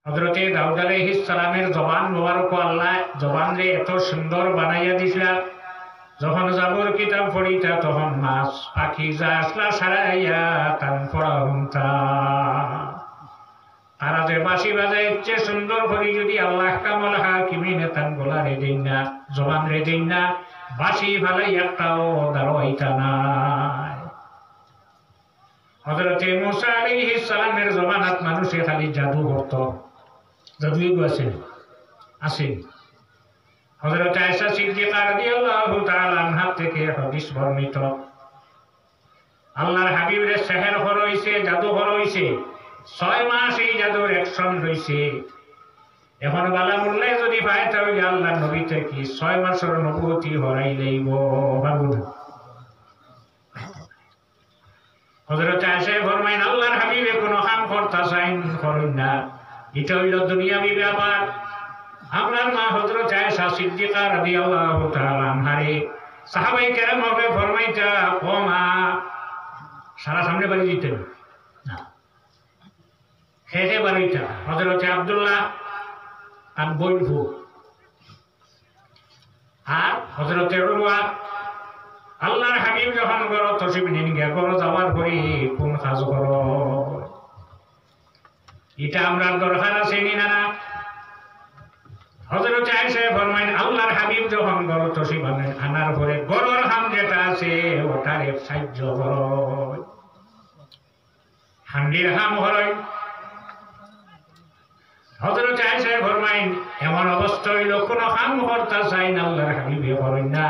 হযরতে দাউদ আলাইহিস সালামের জবান মোবারক আল্লাহ জবান রে এত সুন্দর বানাইয়া দিছিলা, যখন জাবর কিতাব পড়িতা তখন মাছ পাখি যা আসলা সারাইয়া তান পড়া হুমতা। তারা যে বাঁশি বাজায় ইচ্ছে সুন্দর করে যদি আল্লাহ কামল হাকিমিনে তান গলা রে দিন না, জবান রে দিন না, বাঁশি ফালাই একটাও দাঁড়াইতা নাই। হযরতে মুসা আলাইহিস সালামের জবানাত মানুষে খালি জাদু করত, জাদুই আছে। হযরত আয়েশা সিদ্দিকা রাদিয়াল্লাহু তাআলা আনহা থেকে হাদিস বর্ণিত, আল্লাহর হাবিবের সেহের হইছে, জাদু হইছে, 6 মাস এই জাদুর অ্যাকশন হইছে। এখন বালা মুল্লায় যদি পায় তাহলে আল্লাহর নবী থেকে 6 মাসের নবুয়তি হরাই লইব। ভাবুন হযরত আয়েশা ফরমাইন আল্লাহর হাবিবে কোন কাম করতা চাইন করেন না, এটা হইল দুনিয়াবি ব্যাপার। আপনার মা হযরত আয়েশা সিদ্দিকা রাদিয়াল্লাহু তাআলা আনহারে সাহাবায়ে কেরাম হবে ফরমাইতা, ও মা, সারা সামনে বাড়ি দিতেন না, খেতে বাড়িটা হযরত আব্দুল্লাহ আর বৈভু আর হযরত উরওয়া আল্লাহর হাবিব যখন গড় তসিব নিন গে গড় যাওয়ার পরে কোন কাজ করো, এটা আমরা দরকার আছে নি না? হযরত আয়েশা ফরমাইন আল্লাহর হাবিব যখন গড় তসিব আনার পরে গড়র হাম যেটা আছে ওটারে সাহায্য করো, হান্ডির হাম হরয়। হযরত আয়েশা ফরমাইন এমন অবস্থা হইল কোন হাম করতে চাই না, আল্লাহর হাবিবে করেন না,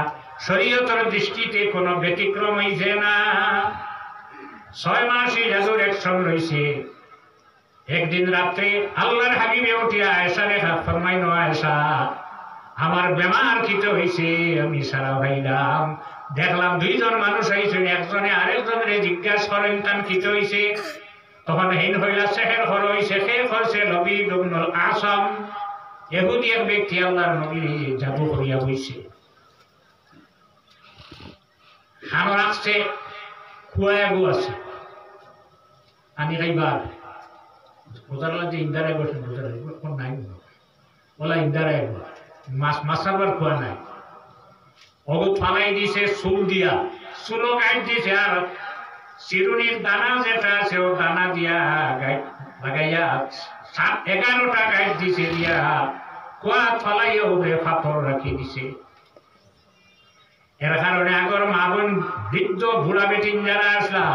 শরীয়তের দৃষ্টিতে কোনো ব্যতিক্রম হইছে না। 6 মাসই জাদুর অ্যাকশন রইছে। একদিন রাত্রে আল্লাহর হাবিবে উঠিয়া আয়েশারে ফরমাইন, আয়েশা, আমার বেমার কিতে হইছে, আমি সারা ভাইলাম, দেখলাম 2 জন মানুষ আইছেন, একজনে আরেকজনের জিজ্ঞাসা করেন তান কিতে হইছে। তখন হেন হইলা সেহের হর হইছে, সে করছে নবী ইবনুল আসম, ইহুদি এক ব্যক্তি আল্লাহর নবী জাদু করিয়া হইছে। খানো রাখছে, কুয়ায় গু আছে, আনি খাইবার বোঝার যে ইন্দারায় বসেন, বোঝার নাই ওলা ইন্দারায় মাছ আবার কুয়া নাই, অগুত ফালাই দিছে চুল দিয়া, চুলো গাইড দিছে, আর চিরুনির দানা যেটা আছে ও দানা দিয়া গাইড লাগাইয়া 11টা গাইড দিছে, দিয়া কুয়া ফলাইয়া উপরে পাথর রাখি দিছে। এর কারণে আগর মা বোন বৃদ্ধ বুড়া বেটিন যারা আসলা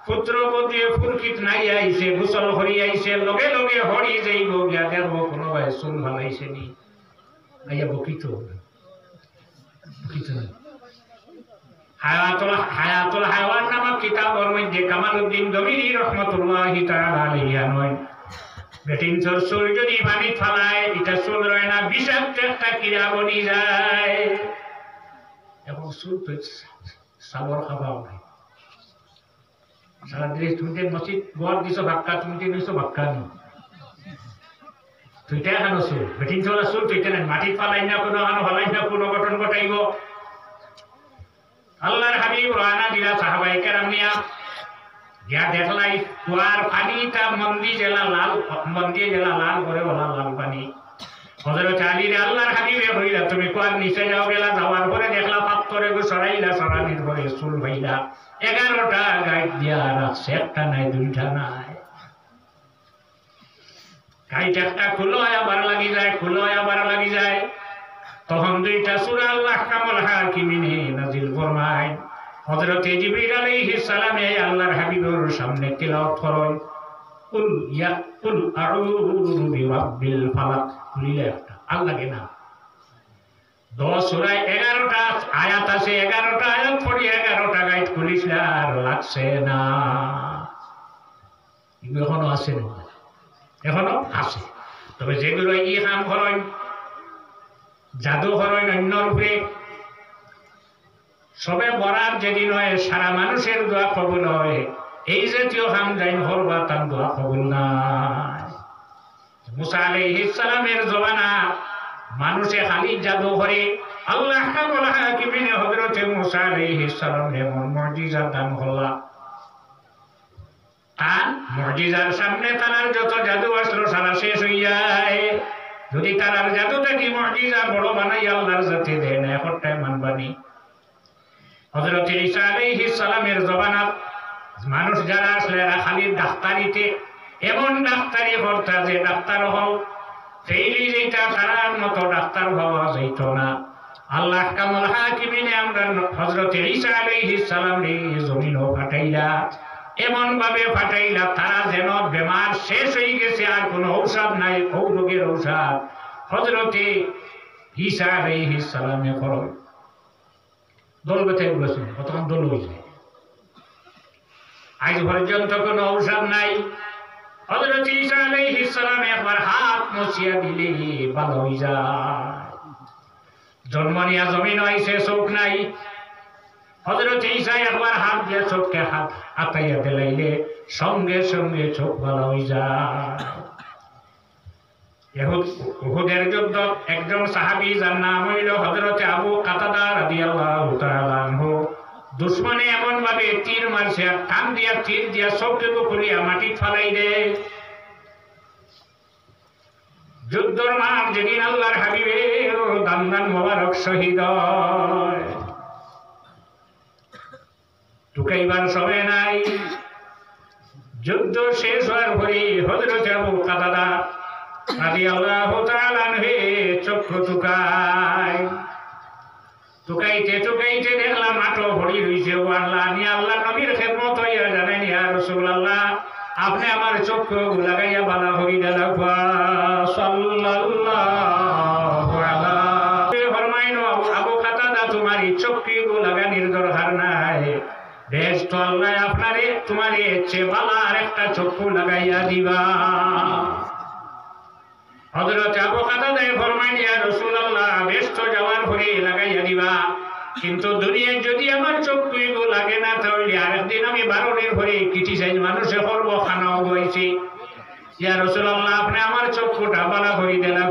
পুত্রপতি ফুরকিত নাই আইছে, গোসল হরি আইছে, লগে লগে হরি যাইব, গিয়া দেখব কোনো ভাই চুল ভালাইছে নি, আইয়া বকিত হায়াতুল হায়াওয়ান নামক কিতাবের মধ্যে কামালউদ্দিন দবিরি রহমাতুল্লাহি তাআলা আলাইহি নয়, বেটিন চুল যদি পানি ফালায় এটা চুল রয় না, বিষাক্ত একটা কিরা বনি যায়। এখন চুল তো সাবর খাওয়াও নাই, সারা দেশ তুমি মসজিদ গড় দিছ ভাক্কা, তুমি দিছ ভাক্কা নি, তুইটা খানো চুল, বেটিন চলা চুল তুইটা নাই, মাটির ফালাই না, কোনো খানো ফালাই না, কোনো গঠন ঘটাইব। আল্লাহর হাবিব রানা দিলা সাহাবায়ে কেরাম নিয়া গিয়া দেখলাই কুয়ার পানিটা মন্দি জেলা লাল করে ওলা লাল পানি। হযরত আলী রে আল্লাহর হাবিবে হইলা, তুমি কুয়ার নিচে যাও, গেলা, যাওয়ার পরে দেখলা পাত্তরে গো সরাইলা, সরানির পরে চুল ভাইলা 11টা গাইড দিয়া রাখছে, একটা নাই, 2টা নাই। গাইড একটা খুলো আবার লাগি যায়, খুলো আবার লাগি যায়। তখন 2টা সূরা আল্লাহ কামল হাকিমিনে নাজিল ফরমায়, হযরত জিবরিল আলাইহিস সালামে আল্লাহর হাবিবের সামনে তিলাওয়াত করেন, কুল আউযু বিরাব্বিল ফালাক, খুলিলে একটা আল্লাহ কে না 10 সূরায় 11টা আয়াত আছে, 11টা আয়াত পড়ি 11টা গাইড খুলিস না, আর লাগছে না। এখনো আছে না, এখনো আছে। তবে যেগুলো ই কাম করেন, জাদু করেন অন্যর উপরে, সবে বরাত যেদিন হয় সারা মানুষের দোয়া কবুল হয়, এই জাতীয় কাম যাইন হরবা তার দোয়া কবুল নাই। মুসা আলাইহিস সালামের জমানা মানুষে খালি জাদু করে, আল্লাহ কামল হাকিমিনে হযরত মুসা আলাইহিস সালাম এমন মুজিজা দান করলা, তার মুজিজার সামনে তার যত জাদু আসলো সারা শেষ হইয়া যদি তার জাদুটা কি মুজিজা বড় বানাই আল্লাহর জাতি দেয় না এখনটাই মানবানি হযরত ঈসা আলাইহিস সালামের জবানাত মানুষ যারা আসলে এরা খালি ডাক্তারিতে এমন ডাক্তারি করতা যে ডাক্তার হল ফেইলি যেটা তারার মতো ডাক্তার হওয়া যাইত না আল্লাহ কামুল হাকিমিনে আমরা হযরত ঈসা আলাইহিস সালাম রে জমিনও ফাটাইলা এমন ভাবে ফাটাইলা তারা যেন বেমার শেষ হয়ে গেছে আর কোনো ঔষধ নাই ও রোগের ঔষধ হযরত ঈসা আলাইহিস সালামে করল দল বেঁধে বলেছেন কতক্ষণ দল হয়েছে আজ পর্যন্ত কোনো ঔষধ নাই হযরত ঈসা আলাইহিস সালাম একবার হাত মুছিয়া দিলে ভালো হয়ে যায় জন্ম নিয়া জমিন হইছে চোখ নাই হযরত ঈসা একবার হাত দিয়ে চোখকে হাত আতাইয়া দিলাইলে সঙ্গে সঙ্গে চোখ ভালো হয়ে যায় উহুদের যুদ্ধ একজন সাহাবী যার নাম হইল হযরত আবু কাতাদা রাদিয়াল্লাহু তাআলা আনহু দুশমনে এমন ভাবে তীর মারছে আর টান দিয়া তীর দিয়া চোখকে খুলিয়া মাটি ফালাই দে যুদ্ধর মাঠ যেদিন আল্লাহর হাবিবের দান মোবারক শহীদ হয় টুকাইবার সময় নাই যুদ্ধ শেষ হওয়ার পরে হযরত আবু কাতাদা রাদিয়াল্লাহু তাআলা আনহু চক্ষু টুকাইতে টুকাইতে দেখলাম আটো ভরি রইছে ও আল্লাহ নি আল্লাহ নবীর খেদমত হইয়া জানেন ইয়া রাসূলুল্লাহ আপনি আমার চক্ষু লাগাইয়া বালা হই দেলা সাল্লাল্লাহু আলাইহি ফরমাইন আবু কাতাদা তোমার চক্ষু লাগানির দরকার নাই বেশ তো আল্লাহ আপনারে তোমারে চেবালা আর একটা চক্ষু লাগাইয়া দিবা হযরত আবু কাতাদা ফরমাইন ইয়া রাসূলুল্লাহ বেশ তো যাওয়ার পরে লাগাইয়া দিবা কিন্তু দুনিয়ায় যদি আমার চক্ষু লাগে না তাহলে আরেকদিন আমি বারণের পরে ক্রিটিসাইজ মানুষে করব খানাও বইছি ইয়া রাসূলুল্লাহ আপনি আমার চক্ষুটা বালা করে দেলা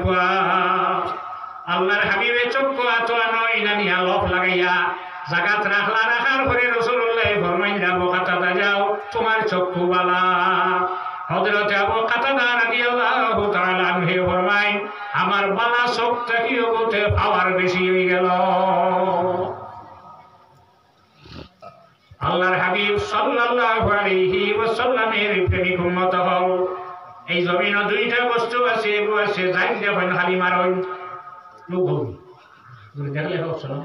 আল্লাহর হাবিবে চক্ষু আতো নয় না নিয়া লফ লাগাইয়া জাগাত রাখার পরে রাসূলুল্লাহ ফরমাইন আবু কাতাদা যাও তোমার চক্ষু বালা হযরত আবু কাতাদা রাদিয়াল্লাহু তাআলা আনহু ফরমাইন আমার বালা চোখটা কি হতে পাওয়ার বেশি হয়ে গেল আল্লাহর হাবিব সাল্লাল্লাহু আলাইহি ওয়াসাল্লামের প্রেমিক উম্মত হও এই জমিনে দুইটা বস্তু আছে এগো আছে যাই দেখেন খালি মারন লোক হবি তুমি দেখলে হোক সালাম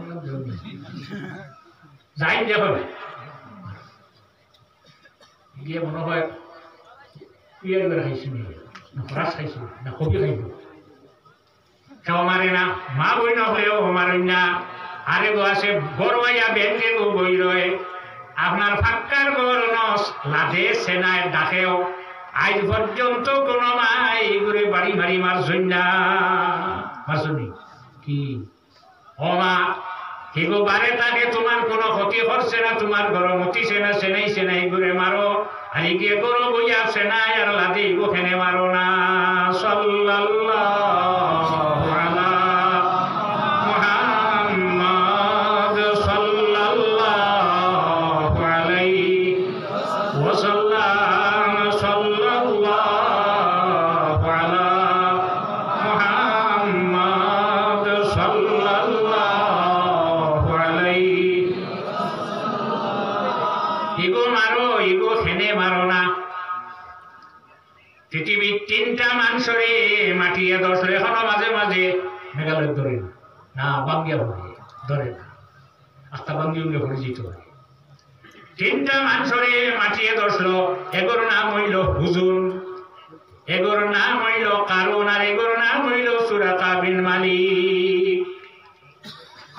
যাই দেখেন গিয়ে মনে হয় পিয়ার করে খাইছি না ফরাস খাইছি না কবি খাইব কেউ মারে না মা বই না হলেও মারেন না আরে গো আছে গরমাইয়া বেঁধে গো বই রয়ে আপনার ফাক্কার গর নস লাদে সেনায় ডাকেও আজ পর্যন্ত কোন মাই ঘুরে বাড়ি মারি মারছই না মারছনি কি ও মা হিগো বারে তাকে তোমার কোনো ক্ষতি করছে না তোমার গরম হতিছে না সেনাইছে না ঘুরে মারো আর গিয়ে গরম বইয়া সেনাই আর লাদি গো খেনে মারো না সাল্লাল্লাহু আলা মুহাম্মদ সাল্লাল্লাহু আলাইহি ওয়াসাল্লাম সাল্লাল্লাহু আলা মুহাম্মদ সাল্লাল্লাহু আলাইহি ইগো মারো ইগো খেনে মারো না পৃথিবীর তিনটা মানুষরে মাটিয়ে দশলে এখনো মাঝে মাঝে মেঘালয় ধরে না বাঙ্গিয়া ভরে ধরে না আস্তা বাঙ্গি উঠলে ভরে যেতে হয় তিনটা মানুষরে মাটিয়ে দশলো এগোর নাম হইল হুজুর এগোর নাম হইল কারুন আর এগোর নাম হইল সুরাকা বিন মালিক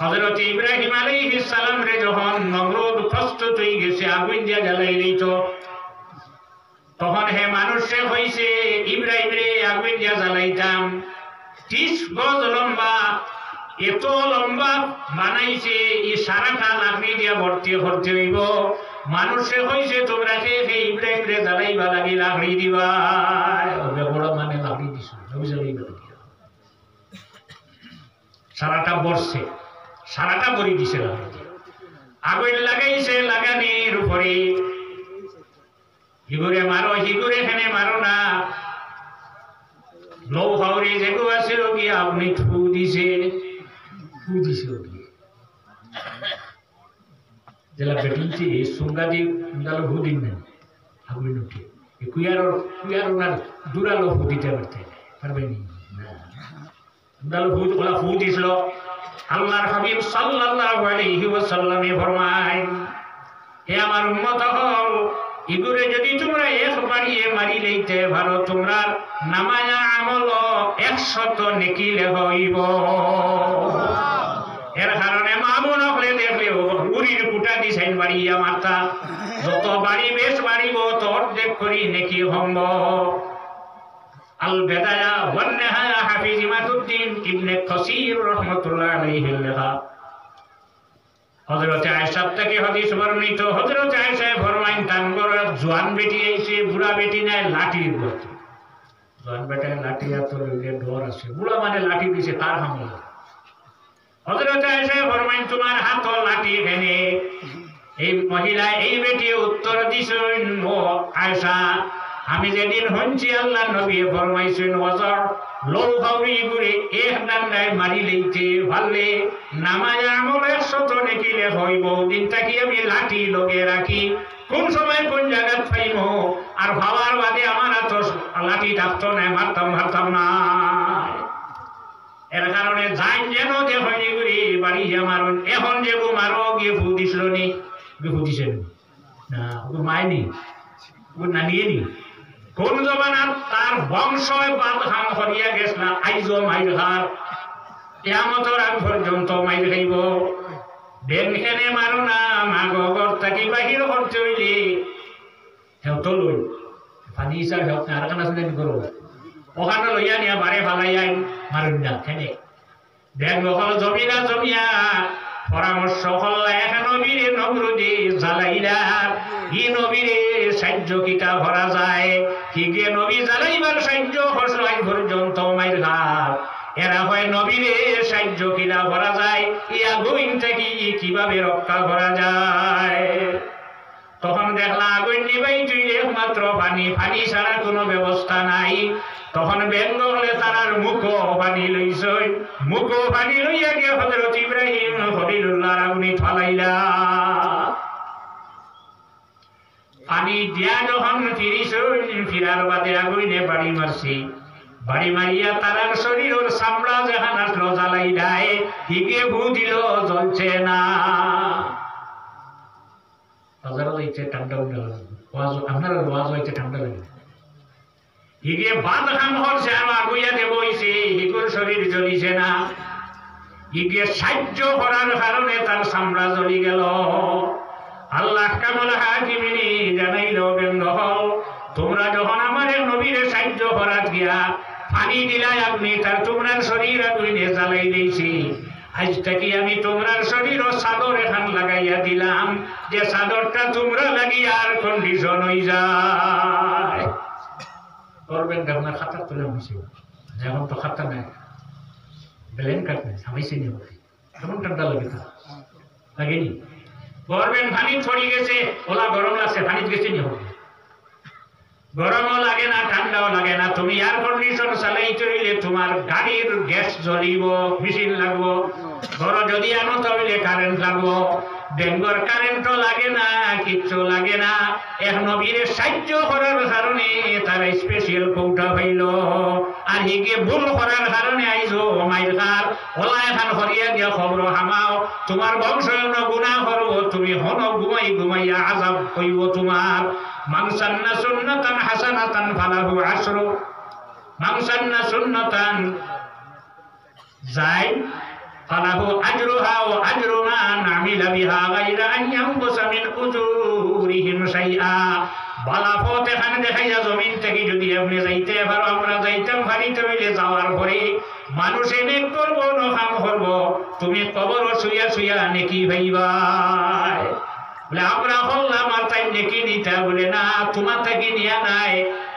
হযরত ইব্রাহিম আলাইহিস সালাম রে যখন নমরুদ প্রস্তুত হয়ে গেছে আগুন দিয়া জ্বালাই দিত তখন হে মানুষে হইছে ইব্রাহিম রে আগুন দিয়া জ্বালাইতাম 30 গজ লম্বা এত লম্বা বানাইছে ই সারাটা লাকড়ি দিয়া ভর্তি করতে হইব মানুষে হইছে তোমরা হে ইব্রাহিম রে জ্বালাইবা লাগি লাকড়ি দিবা বড় মানে লাকড়ি দিছ সারাটা বর্ষে সারাটা বড়ি দিছে আগুন লাগাইছে লাগানির উপরে হিগুরে মারো হিগুরে এখানে মারো না লৌহাওরে কবরে যেগু আছিল কি আপনি ফু দিছে যেলা বেটিনছি সুঙ্গা দি উন্দালো ফু দিন না আগুন উঠে কুয়ার ওনার দূরালো ফু দিতে পারবেনি না উন্দালো ফু দিছিল আল্লাহর হাবিব সাল্লাল্লাহু আলাইহি ওয়াসাল্লামে ফরমায় হে আমার উম্মত হল ইগুরে যদি তোমরা একবারিয়ে মারি লইতে ভালো তোমরা নামায়া আমল 100 নেকি হইব এর কারণে মামুন হলে দেখলে উরির কুটা দিছেন বাড়িয়া মারতা যত বাড়ি বেশ বাড়িব তো অর্ধেক করি নেকি হম্ব আল বেদায়া ওয়ান নিহায়া হাফিজ ইমাদউদ্দিন ইবনে কাসির রাহমাতুল্লাহ আলাইহি লেখা হযরত আয়েশা থেকে হাদিস বর্ণিত হযরত আয়েশা ফরমাইন তানগর জওয়ান বেটি আইছে বুড়া বেটি নাই লাঠির গতি জওয়ান বেটায় লাঠি আতর লইলে ডর আছে বুড়া মানে লাঠি দিছে তার হামলা হযরত আয়েশা ফরমাইন তোমার হাত লাঠি এনে এই মহিলা এই বেটি উত্তর দিছেন ও আয়েশা আমি যেদিন হঞ্চি আল্লাহ নবী ফরমাইছেন ওয়াজার লৌ হাউরি গুরে এক ডান্ডায় মারি লইতে ভাললে নামায় আমল 100 নেকি হইব দিনটা কি আমি লাঠি লগে রাখি কোন সময় কোন জায়গা পাইব আর ভাবার বাদে আমার তো লাঠি থাকতো না মারতাম না এর কারণে যাই যেন যে হয়নি গুরি বাড়ি আমার এখন যে মারো গিয়ে ফু দিছিল নি ফু দিছেন না মায়নি না নিয়ে নি কোন জমানার তার বংশ বাদ হাম হরিয়া গেছ না আইজো মাইর হার কিয়ামতের আগ পর্যন্ত মাইর খাইব বেনখানে মারো না মাগর থাকি বাহির করতে হইলে হেউ তো লই পানি হিসাব হেউ আর কানা শুনে করো ওখানে লইয়া নিয়া বারে ফালাইয়াই মারুন না খেনে দেখ হল জমিয়া পরামর্শ হল এক নবীরে নবরুদি জ্বালাইলা ই নবীরে সাহায্য কিটা ভরা যায় কি গে নবী জ্বালাইবার সাহায্য হসলাই পর্যন্ত মাইর ঘাট এরা হয় নবীরে সাহায্য কিটা ভরা যায় ইয়া গুইন থেকে কিভাবে রক্ষা করা যায় তখন দেখলা আগুন নিবাই তুই একমাত্র পানি ছাড়া কোনো ব্যবস্থা নাই তখন ব্যঙ্গ হলে তারার পানি লইছই পানি লইয়া গিয়ে হযরত ইব্রাহিম খলিলুল্লাহর আগুনে ফালাইলা পানি দিয়া যখন ফিরার বাদে আগুনে বাড়ি মারছি বাড়ি মারিয়া তারার শরীরের চামড়া যেখান আসলো জ্বালাই দেয় হিগে ভু দিল জ্বলছে না ঠান্ডা আপনারা ওয়াজ হইতে ঠান্ডা লাগে হিগে বাদ খান হচ্ছে আর আগুইয়া দেব হইছে হিগুর শরীর জ্বলিছে না হিগে সাহায্য করার কারণে তার চামড়া জ্বলি গেল আল্লাহ কামল হাকিমিনী জানাইল বেঙ্গল তোমরা যখন আমার নবীর সাহায্য করার গিয়া পানি দিলাই আপনি তার তোমরার শরীর আগুনে জ্বালাই দিয়েছি আজ থেকে আমি তোমরার শরীর ও চাদর এখান লাগাইয়া দিলাম যে চাদরটা তোমরা লাগিয়ে আর কন্ডিশন হয়ে যায় করবেন আপনার খাতা তুলে বসে এখন তো খাতা নাই ব্লেন কাট নাই সামাইছে নি কেমন ঠান্ডা লাগে তা লাগেনি করবেন পানি ছড়ি গেছে ওলা গরম লাগছে পানি গেছে নি হবে গরমও লাগে না ঠান্ডাও লাগে না তুমি এয়ার কন্ডিশন চালাই চলিলে তোমার গাড়ির গ্যাস জ্বলিব মেশিন লাগবো ঘর যদি আনো তাহলে কারেন্ট লাগবো ডেঙ্গর কারেন্টও লাগে না কিচ্ছু লাগে না এক নবীর সাহায্য করার কারণে তারা স্পেশাল কৌটা পাইল আর হিগে ভুল করার কারণে আইজো মাইর কার ওলা এখন হরিয়া দিয়া খবর হামাও তোমার বংশ গুণা করবো তুমি হন ঘুমাইয়া আজাব হইব তোমার মান সান্না সুন্নাতান হাসানাতান ফালাহু আশরু মান সান্না সুন্নাতান যাই ফালাহু আজরুহা ওয়া আজরু মান আমিলা বিহা গায়রা আন ইয়ানকুসা মিন উজুরিহিম শাইআ বালা পথ এখানে দেখাইয়া জমিন থেকে যদি আপনি যাইতে পারো আমরা যাইতাম ভারিতে হইলে যাওয়ার পরে মানুষ এনে করবো নখাম করবো তুমি কবর শুয়া নেকি ভাইবাই বলে আমরা বললাম আর তাই নেকি নিতে বলে না তোমার থাকি নিয়া নাই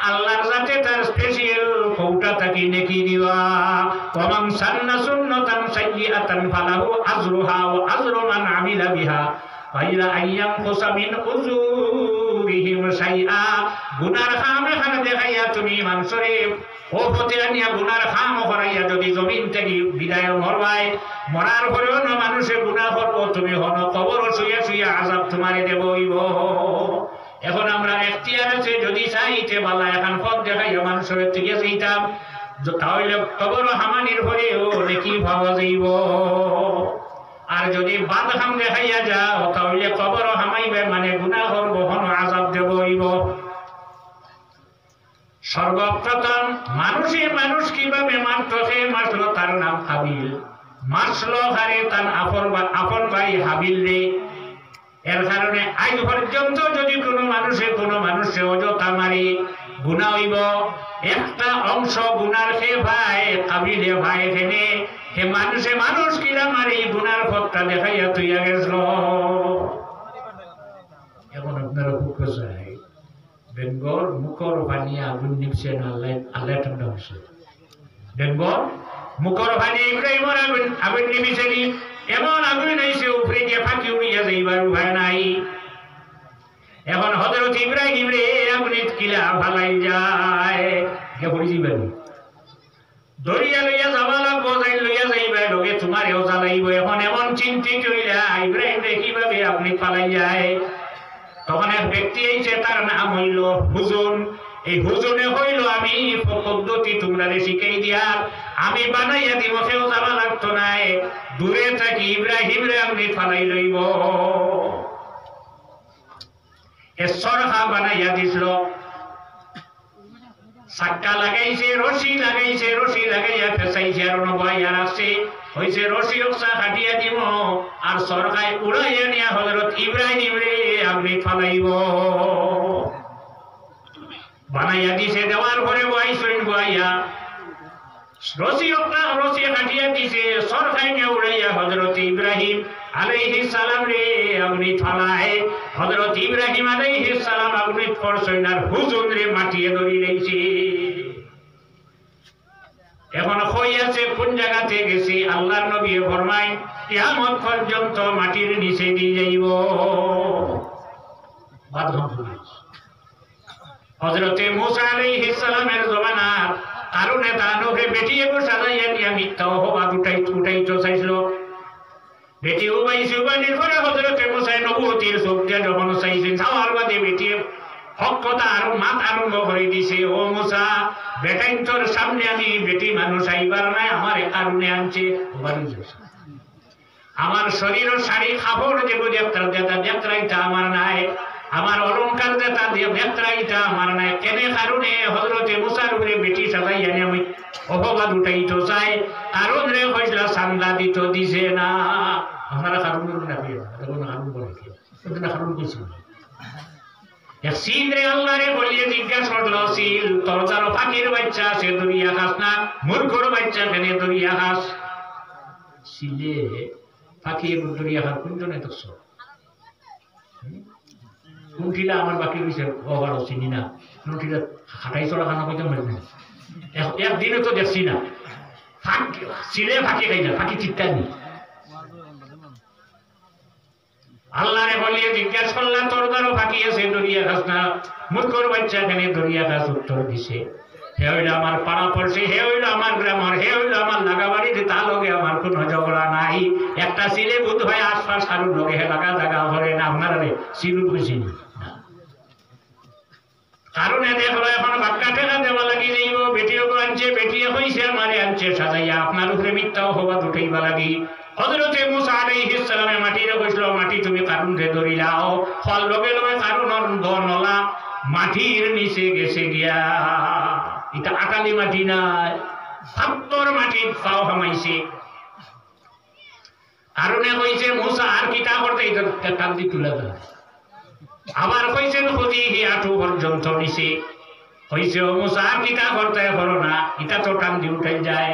আল্লাহর যাতে তার স্পেশাল কৌটা থাকি নেকি দিবা ওয়ামান সান্না সুন্নাতান সাইয়্যাতান ফালাহু আজরুহা ওয়া আজরু মান আমিলা বিহা গায়রা আন ইয়ানকুসা মিন উজুর বিহিম শাইআ গুনার খাম এখানে দেখাইয়া তুমি মানুষরে ও পথে আনিয়া গুনার খাম করাইয়া যদি জমিন থেকে বিদায় মরবাই মরার পরেও না মানুষে গুনাহ করবো তুমি হন কবর শুয়ে শুয়ে আযাব তোমারে দেবইব এখন আমরা এখতিয়ার আছে যদি চাইতে বালা এখন পথ দেখাইয়া মানুষের থেকে যাইতাম তাহলে কবর হামানির পরেও নাকি ভাবা যাইব আর যদি বাদ হাম দেখাইয়া যাও তাহলে কবর হামাইবে মানে গুনাহ করবো হন আযাব দেবইব সর্বপ্রথম মানুষ কিভাবে মারত সে মারল তার নাম হাবিল মারলো হারে তার আপন ভাই হাবিল রে এর কারণে আজ পর্যন্ত যদি কোনো মানুষে অযথা মারি গুনাহ হইব একটা অংশ গুনার সে ভাই হাবিলে ভাই এখানে হে মানুষ কিরা মারি গুনার পথটা দেখাইয়া তুইয়া গেছিল এখন আপনারা খুব চাই বেঙ্গল মুখর বানিয়ে আগুন নিপছে না আল্লাহ ঠান্ডা হচ্ছে বেঙ্গল মুখর বানিয়ে ইব্রাহিমর আগুন নিবিছে নি এমন আগুন হয়েছে উপরে দিয়ে ফাঁকি উড়িয়া যাইবার উপায় নাই এখন হযরত ইব্রাহিম রে আগুনিত কিলা ভালাই যায় কে পড়ি যাইবেন দরিয়া লইয়া যাবা লাগবো যাই লইয়া যাইবা লোকে তোমারেও জ্বালাইব এখন এমন চিন্তিত হইলা ইব্রাহিম রে কিভাবে আপনি পালাই যায় তখন এক ব্যক্তি এইছে তার নাম হইল হুজুন এই হুজুনে হইল আমি পদ্ধতি তোমরা শিখাই দিয়া আমি বানাইয়া দিব কেউ যাওয়া লাগতো নাই দূরে থাকি ইব্রাহিম রে আপনি ফালাই লইব সরহা বানাইয়া দিছিল সাক্কা লাগাইছে রশি লাগাইয়া ফেসাইছে আর নবাইয়া রাখছে হইছে রশি ওসা কাটিয়া দিব আর সরকায় উড়াইয়া নিয়া হযরত ইব্রাহিম রে আপনি ফালাইব বানাইয়া দিছে দেওয়ার পরে বইয়া রশি কাটিয়া দিছে সরকায় নিয়ে উড়াইয়া হযরত ইব্রাহিম আলাইহিস সালাম রে আপনি ফালায় হযরত ইব্রাহিম আলাইহিস সালাম আপনি ফরসইনার হুজুর রে মাটিয়ে ধরি লইছে এখন কইয়াছে কোন জায়গাতে গেছি আল্লাহর নবী ফরমায় কিয়ামত পর্যন্ত মাটির নিচে দিয়ে যাইব হযরতে মুসা আলাইহিস সালামের জমানার কারণে দানবে বেটিয়ে সাজাইয়া নিয়ে মিথ্যা অপবাদ উঠাইতে চাইছিল বেটি উবাইনির পরে হযরতে মুসা নবুয়তির চোখ দিয়ে যখন চাইছেন যাওয়ার বাদে বেটিয়ে হকটা আর মাত আরম্ভ করে দিছে ও মুসা বেটাইন তোর সামনে আমি বেটি মানুষ আইবার নাই আমার কারণে আনছে আমার শরীর শাড়ি কাপড় দেব যাত্রাইটা আমার নাই আমার অলঙ্কার যেটা যাত্রাইটা আমার নাই কেনে কারণে হযরতে মুসার উপরে বেটি সাজাই আনি আমি অপবাদ উঠাইতে চাই কারণ রে হইলা চান্দা দিত দিছে না আপনারা কারণ না কারণ বলে কারণ কিছু সিল রে আল্লাহ রে বলিয়ে জিজ্ঞাসা করলো সিল তোর যারা ফাঁকির বাচ্চা সে দুনিয়া খাস না মূর্খর বাচ্চা কেনে দুনিয়া খাস সিলে ফাঁকির দুনিয়া খাস কোনজনে তো কোনটিলা আমার বাকি রয়েছে ওভারও চিনি না কোনটিলা হাঁটাই চড়া খানা কইতে পারি না একদিনে তো দেখছি না ফাঁকি সিলে ফাঁকি খাই না ফাঁকি চিত্তার নেই আল্লাহরে বলিয়ে জিজ্ঞাসা করলাম তোর দ্বারা ফাঁকি আছে দরিয়া খাস না মূর্খর বাচ্চা কেন দরিয়া খাস উত্তর দিছে হে হইল আমার পাড়া পড়ছে হে হইল আমার গ্রামের হে হইল আমার লাগাবাড়িতে তা লগে আমার কোনো ঝগড়া নাই একটা সিলে বুধ হয় আশপাশ কারোর লগে হে লাগা জায়গা হলে না আপনারা সিলু বুঝিনি কারণে দেখলো এখন বাক্কা টেকা দেওয়া লাগি যাইব বেটিও আনছে বেটিয়ে হইছে আমারে আনছে সাজাইয়া আপনার উপরে মিথ্যা অপবাদ উঠাইবা লাগি হযরতে মুসা আলাইহিস সালামে মাটিরে কইছিল মাটি তুমি কারণ রে ধরিলাও ফল লগে লগে কারণ নলা মাটির নিচে গেছে গিয়া এটা আটালি মাটি নাই পাথর মাটি পাও হামাইছে কারণে কইছে মুসা আর কিটা করতে এটা কান্দি তুলে দাও আবার কইছেন খুদি হি আঠু পর্যন্ত নিচে কইছে ও মুসা আর কিটা করতে পারো না এটা তো টান দি উঠাই যায়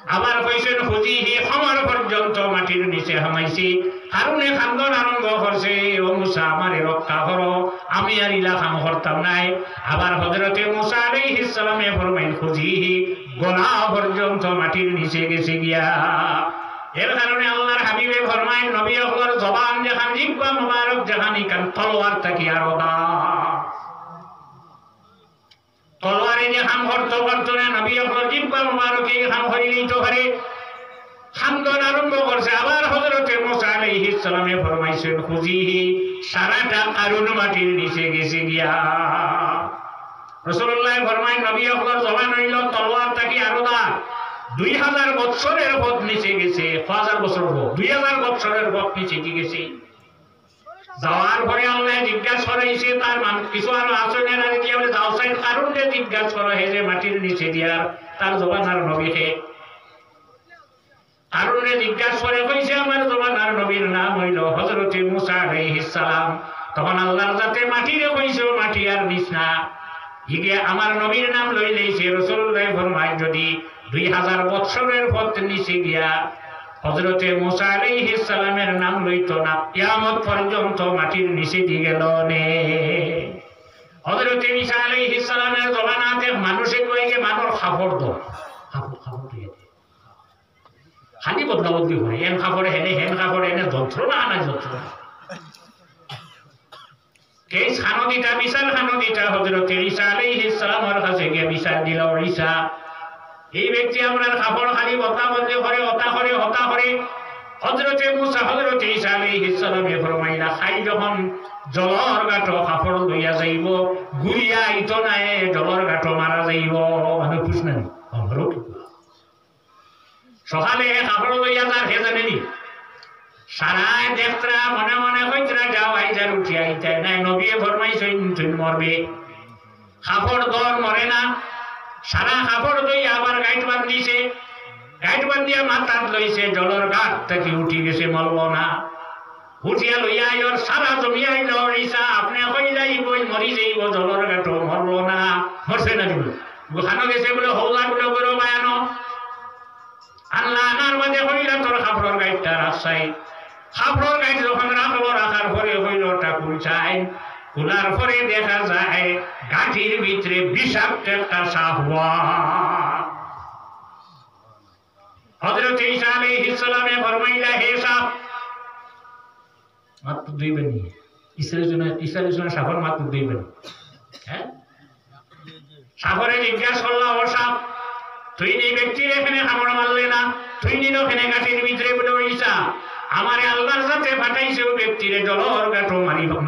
আবার কইছেন খুদি হি আমার পর্যন্ত মাটির নিচে হামাইছি কারণে খান্দন আরম্ভ করছে ও মুসা আমারে রক্ষা করো আমি আর ইলা কাম করতাম নাই আবার হযরতে মুসা আলাইহিস সালামে ফরমাইন খুদি হি গলা পর্যন্ত মাটির নিচে গেছে গিয়া এর কারণে আল্লাহর হাবিবে ফরমায় নবী হকর জবান যেখান জিহ্বা মুবারক যেখান ইকান তলোয়ার থাকি আরো দা তলোয়ারে যে হাম করতো না নবী হকর জিহ্বা মুবারক এই হাম হইলেই তো পারে খান্দন আরম্ভ করছে আবার হযরতে মুসা আলাইহিস সালামে ফরমাইছেন খুজিহি সারাটা কারুন মাটির নিচে গেছে গিয়া রাসূলুল্লাহ ফরমায় নবী হকর জবান হইল তলোয়ার থাকি আরো দা 2000 বছরের পথ নিচে গেছে 5000 বছর 2000 বছরের পথ নিচে গেছে যাওয়ার পরে আল্লাহ জিজ্ঞাসা করাইছে তার কিছু আর আসনে না কি বলে যাও সাইড কারণে জিজ্ঞাসা করা হে যে মাটির নিচে দিয়ার তার জবানার নবীকে কারণে জিজ্ঞাসা করে কইছে আমার জবানার নবীর নাম হইল হযরতে মুসা আলাইহিস সালাম তখন আল্লাহর জাতে মাটিরে কইছে মাটি আর নিচ না হিগে আমার নবীর নাম লইলেইছে রাসূলুল্লাহ ফরমায় যদি 2000 বছরের পথ নিচে গিয়া হযরতে মুসা আলাইহিস সালামের নাম লইতো না কিয়ামত পর্যন্ত মাটির নিচে দিয়ে গেল নে হযরতে ঈসা আলাইহিস সালামের জমানাতে মানুষে কইকে মানুষ খাবার দাও খাবার দিয়ে খালি বদলাবদলি করে এন খাবারে হেনে যন্ত্রণা আনা যন্ত্রণা কেস খানদিটা বিশাল খানদিটা হযরতে ঈসা আলাইহিস সালামের কাছে গিয়ে বিচার দিল ঈসা এই ব্যক্তি আমরা খাবার খালি বদলাবদলি করে হতা করে হযরতে মুসা হযরতে ঈসা আলাইহিস সালামে ফরমাইলা খাই যখন জলর গাটো খাবার লইয়া যাইব গুইয়া আইতো না জলর গাটো মারা যাইব মানে খুশ নাই সকালে খাবার লইয়া যার হে জানেনি সারায় দেখতরা মনে মনে কইতরা যাও আইজার উঠি আইতে নাই নবী ফরমাইছেন তুই মরবে খাবার দর মরে না সারা খাবার লই আবার গাইট বান্ধিয়া মাথাত লইছে জলর গাত থেকে উঠি গেছে মরব না উঠিয়া লইয়া আইর সারা জমি আইল ঈসা আপনি কইলাই বই মরি যাইব জলর গাটো মরব না মরছে না দিল খানো গেছে বলে হৌলা গুলো করো বায়ানো আল্লাহ আনার মাঝে হইলা তোর খাবরের গাইডটা রাখছাই খাবরের গাইড যখন রাখার পরে হইল ওটা খুলছাই খোলার পরে দেখা যায় গাঠির ভিতরে বিষাক্ত একটা সাপ হযরত ঈসা আলাইহিস সালামে ফরমাইলা হে সাপ মাত্র 2 বেনি ইসরায়েলের জন্য সাপের মাত্র 2 বেনি হ্যাঁ সাপরে জিজ্ঞাসা করলা ও সাপ তুই এই ব্যক্তির এখানে খাবার মারলে না তুই নিল এখানে গাঠির ভিতরে বলে ঈসা আমারে আল্লাহর সাথে পাঠাইছে ও ব্যক্তিরে জলর গাঠো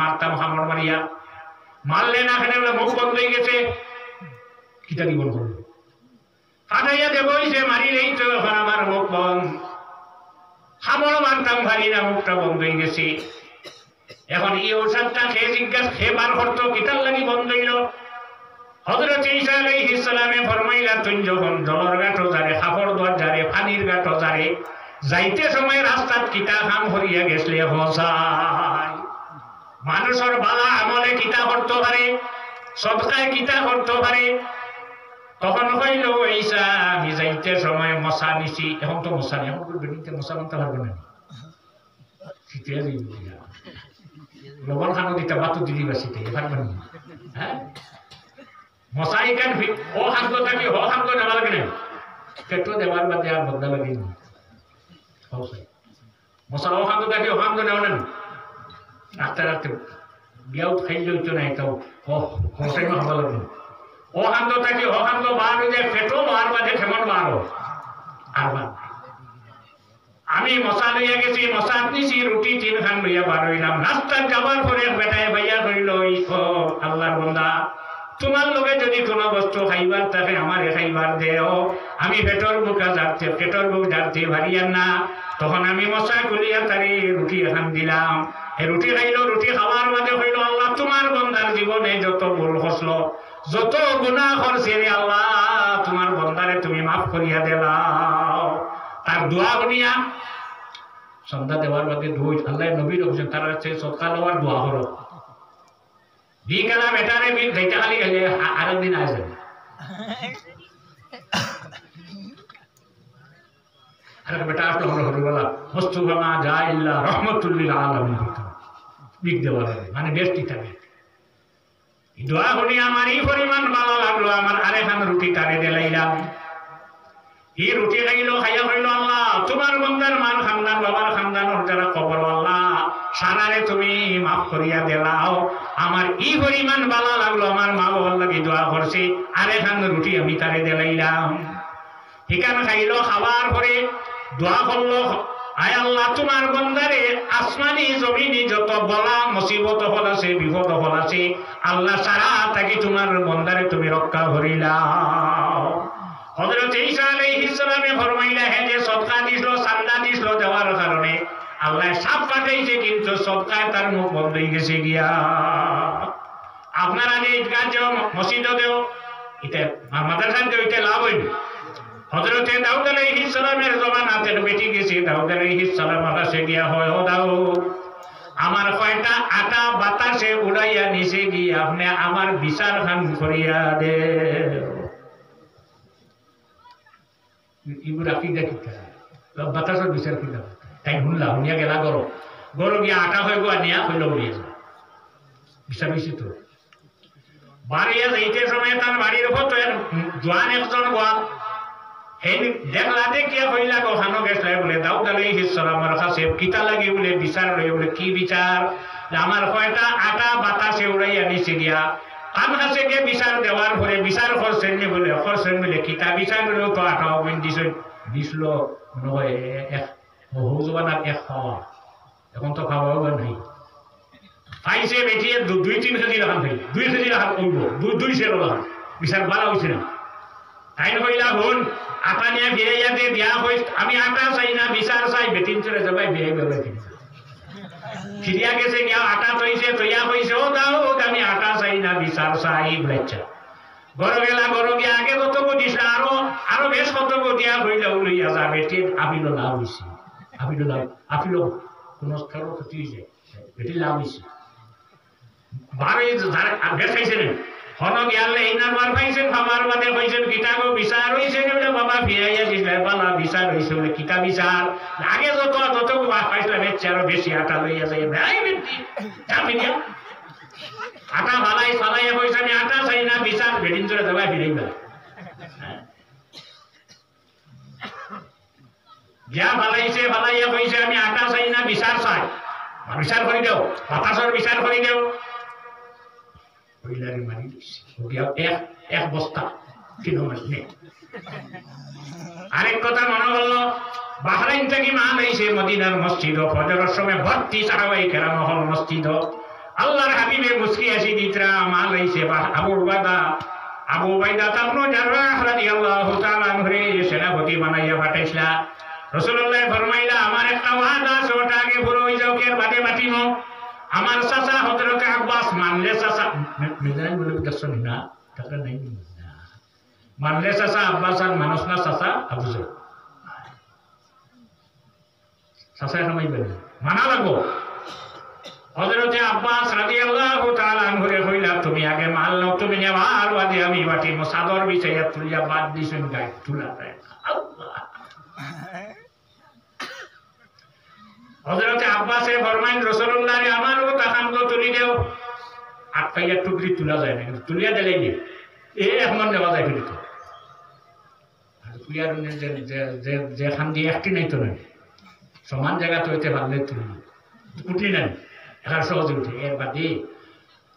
মারতাম খাবার মারিয়া মারলে না এখানে বলে মুখ বন্ধ হয়ে গেছে কিটা কি বলবো পাঠাইয়া দেবইছে মারিলেই তো এখন আমার মুখ বন্ধ খাবার মারতাম ভারি না মুখটা বন্ধ হয়ে গেছে এখন এই ঔষধটা খেয়ে জিজ্ঞাসা খেয়ে বার করতো কিটার লাগি বন্ধ হইল হযরত ঈসা আলাইহিস সালামে ফরমাইলা তুই যখন জলর গাঠো যারে খাবার দোয়ার যারে পানির গাঠো যারে যাইতে সময় রাস্তাত কিতা কাম করিয়া গেছলে হসাই মানুষের বালা আমলে কিতা করতে পারে সদকায় কিতা করতে পারে তখন হইল ঈসা আমি যাইতে সময় মশা নিছি এখন তো মশা নেই এখন বেরিতে মশা মানতে পারবে না শীতের লবণ খানো দিতে বাতু দিদি বা শীতে পারবে না হ্যাঁ মশাই কেন ও খাদ্য থাকি হ খাদ্য নেওয়া লাগে না পেটো দেওয়ার বাদে আর বদলা লাগে না মশা ও খাদ্য থাকি ও খাদ্য নেওয়া নেন রাখতে রাখতে বিয়াও খাই লইতো না এটাও মশাই খাওয়া লাগে ও খাদ্য থাকি ও খাদ্য বার হয়ে পেটো লোয়ার বাদে কেমন বার আর বার আমি মশা লইয়া গেছি মশা নিছি রুটি 3 খান লইয়া বার হইলাম রাস্তার যাবার পরে বেটায় ভাইয়া কইল আল্লাহর বান্দা তোমার লগে যদি কোনো বস্তু খাইবার থাকে আমার খাইবার দেও আমি পেটর বুক যাতে ভারিয়ার না তখন আমি মশা গুলিয়া তারে রুটি এখন দিলাম এই রুটি খাইলো রুটি খাওয়ার মাঝে হইল আল্লাহ তোমার বন্দার জীবনে যত ভুল হসলো যত গুনাহ করছে রে আল্লাহ তোমার বন্দারে তুমি মাফ করিয়া দিলাও তার দোয়া বনিয়া সন্ধ্যা দেওয়ার বাদে দুই আল্লাহ নবীর হোসেন তার কাছে সৎকার হওয়ার দোয়া হলো বিকেলা বেটারে বিল খাইতে খালি গেলে আরেকদিন আসবে আরে বেটা আসলো আমরা হরিবলা মুস্তাফা যা ইল্লা রাহমাতুল লিল আলামিন বিক দেওয়া মানে বেশি থাকে দোয়া হলি আমার এই পরিমাণ ভালো লাগলো আমার আরেকখান রুটি তারে দিলাইলাম ই রুটি খাইলো খাইয়া হইল আল্লাহ তোমার বন্দার মান খানদান বাবার খানদানোর যারা খবর আল্লাহ সারারে তুমি মাফ করিয়া দিলাও আমার ই পরিমাণ বালা লাগলো আমার মা বাবার লাগি দোয়া করছে আর এখান রুটি আমি তারে দিলাইলাম ঠিকানা খাইলো খাবার পরে দোয়া করলো আয় আল্লাহ তোমার বন্দারে আসমানি জমিনি যত বলা মুসিবত হল আছে বিপদ হল আছে আল্লাহ সারা তাকে তোমার বন্দারে তুমি রক্ষা করিলাও হযরত ঈসা আলাইহিস সালামে ফরমাইলা হে যে সদকা দিছিল চান্দা দিছিল দেওয়ার কারণে আল্লাহ সাপ পাঠাইছে কিন্তু সদকায় তার মুখ বন্ধ হয়ে গেছে গিয়া আপনারা যে ঈদগাহ যাও মসজিদে দেও এটা মাদ্রাসা দেও এটা লাভ হইল হযরত দাউদ আলাইহিস সালামের জমানাতে বেটি গেছে দাউদ আলাইহিস সালাম আকাশে গিয়া হয় ও দাউদ আমার কয়টা আটা বাতাসে উড়াইয়া নিচে গিয়ে আপনি আমার বিচার খান করিয়া দে ইবুরা কি দেখি বাতাসের বিচার কি দাও তাই শুনলাম শুনিয়া গেলা গরো গরো গিয়া আটা হয়ে গো নিয়া হইল উড়িয়ে যা বিচার বেশি তো বাড়িয়া যাইতে সময় তার বাড়ির উপর তো জোয়ান একজন গোয়া দেখলা দেখিয়া কইলা গো খানো গেছে বলে দাউদ আলাইহিস সালামের কাছে কিতা লাগি বলে বিচার লই বলে কি বিচার আমার কয়টা আটা বাতাসে উড়াইয়া নিচে গিয়া কান কাছে গিয়ে বিচার দেওয়ার পরে বিচার করছেন বলে করছেন বলে কিতা বিচার হলো তো আটা অবিন দিছিল নয় এক হৌজবানার এক খাওয়া এখন তো খাওয়া হবে নাই খাইছে বেটিয়ে 2-3 কেজি লাগান খাই 2 কেজি লাগান করব 2 সের লাগান বিচার ভালো হয়েছে না তাই কইলা হন আটা নিয়ে ফিরাইয়া দিয়ে বিয়া হয়েছে আমি আটা চাই না বিচার চাই বেটিন চলে যাবাই বিয়ে বেড়ে ফিরিয়া গেছে গিয়া আটা তৈছে তৈয়া হয়েছে ও দাও আমি আটা চাই না বিচার চাই বলেছে গরো গেলা গরো গিয়া আগে কতগো দিছে আরো বেশ কতগো দিয়া হইলা উড়িয়া যা বেটি আপিল লাভ হয়েছে আপিল কোন কারো ক্ষতি হয়েছে বেটি লাভ হয়েছে বারে বেশ খাইছে না হন গিয়ালে ইনার মার পাইছেন খাবার বাদে কইছেন কিতাগো বিচার হইছে বলে বাবা ফিরাইয়া দিছে বালা বিচার হইছে বলে কিতা বিচার আগে যত পাইছিলাম এর চেয়ে আরো বেশি আটা লইয়া যাই ভাই বেটি চাপিয়া আটা ভালাই ফালাইয়া কইছে আমি আটা চাই না বিচার বেদিন চলে যাবা ফিরাইবা যা ভালাইছে ভালাইয়া কইছে আমি আটা চাই না বিচার চাই বিচার করে দাও বাতাসর বিচার করে দাও কইলারে মারি দিছে এক বস্তা কিলো মানে আরেক কথা মনে হলো বাহরাইন থেকে মা আইছে মদিনার মসজিদ ফজরের সময় ভর্তি সাহাবায়ে কেরাম হল মসজিদ আল্লাহর হাবিবে মুসকি আসি দিতরা মা আইছে আবু উবাইদা ইবনে জাররাহ রাদিয়াল্লাহু তাআলা আনহু সেনাপতি বানাইয়া পাঠাইছিলা রাসূলুল্লাহ ফরমাইলা আমার একটা ওয়াদা আছে ওটা আগে পুরো হই যাও কের বাদে বাটিনো আমার চাচা হযরত আব্বাস মানলে চাচা মিজান বলে দর্শন না টাকা নাই না মানলে চাচা আব্বাস আর মানুষ না চাচা আবুজর চাচা নামাই বলে মানা লাগো হযরত আব্বাস রাদিয়াল্লাহু তাআলা আনহু কইলা তুমি আগে মাল নাও তুমি নেওয়ার বাদে আমি বাটি সাদর বিছাইয়া তুলিয়া বাদ দিছেন গায় তুলা দেয় আল্লাহ হযরত আব্বাসে ফরমাইন রাসূলুল্লাহ আমারও তাহামগো তুলি দেও আটকাইয়া টুকরি তুলা যায় না তুলিয়া দিলেই নি এখন নেওয়া যায় কিন্তু তুলিয়া যে খান দিয়ে একটি নাই তো নাই সমান জায়গা তো হইতে পারলে তুলি উঠি নাই এখন সহজে উঠে এর বাদে